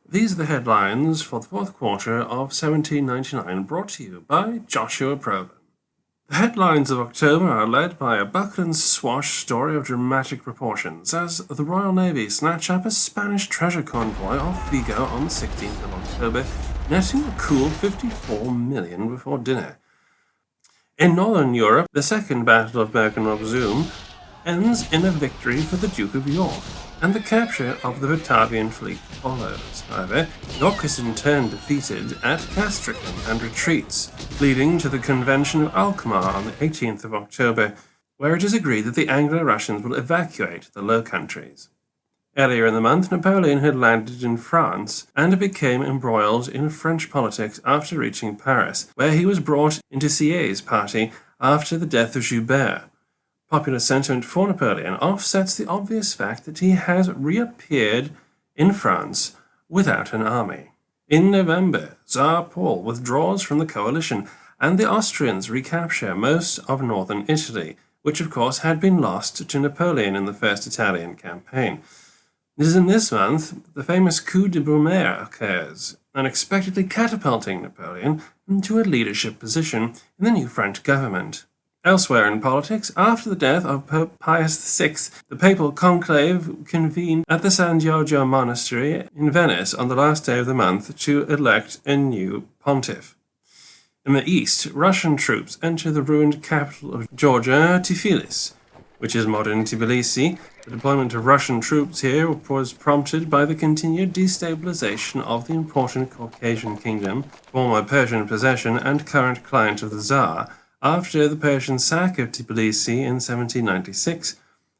These are the headlines for the fourth quarter of 1799, brought to you by Joshua Provan. The headlines of October are led by a buckle and swash story of dramatic proportions as the Royal Navy snatch up a Spanish treasure convoy off Vigo on the 16th of October, netting a cool 54 million before dinner. In Northern Europe, the Second Battle of Bergen-op-Zoom ends in a victory for the Duke of York, and the capture of the Batavian fleet follows. However, York is in turn defeated at Castricum and retreats, leading to the Convention of Alkmaar on the 18th of October, where it is agreed that the Anglo-Russians will evacuate the Low Countries. Earlier in the month, Napoleon had landed in France and became embroiled in French politics after reaching Paris, where he was brought into Sieyès' party after the death of Joubert. Popular sentiment for Napoleon offsets the obvious fact that he has reappeared in France without an army. In November, Tsar Paul withdraws from the coalition, and the Austrians recapture most of northern Italy, which of course had been lost to Napoleon in the First Italian campaign. It is in this month the famous coup de Brumaire occurs, unexpectedly catapulting Napoleon into a leadership position in the new French government. Elsewhere in politics, after the death of Pope Pius VI, the papal conclave convened at the San Giorgio Monastery in Venice on the last day of the month to elect a new pontiff. In the east, Russian troops enter the ruined capital of Georgia, Tiflis, which is modern Tbilisi. The deployment of Russian troops here was prompted by the continued destabilization of the important Caucasian kingdom, former Persian possession and current client of the Tsar, after the Persian sack of Tbilisi in 1796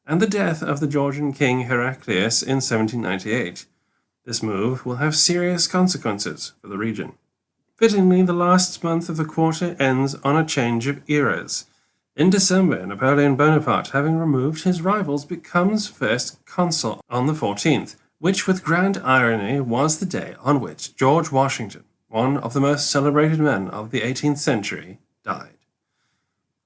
and the death of the Georgian king Heraclius in 1798. This move will have serious consequences for the region. Fittingly, the last month of the quarter ends on a change of eras. In December, Napoleon Bonaparte, having removed his rivals, becomes first consul on the 14th, which with grand irony was the day on which George Washington, one of the most celebrated men of the 18th century, died.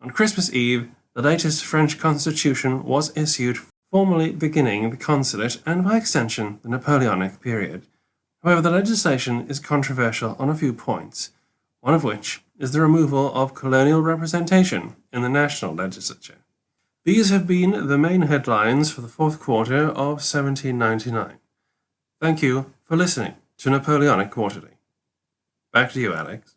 On Christmas Eve, the latest French constitution was issued, formally beginning the Consulate and, by extension, the Napoleonic period. However, the legislation is controversial on a few points, one of which is the removal of colonial representation in the national legislature. These have been the main headlines for the fourth quarter of 1799. Thank you for listening to Napoleonic Quarterly. Back to you, Alex.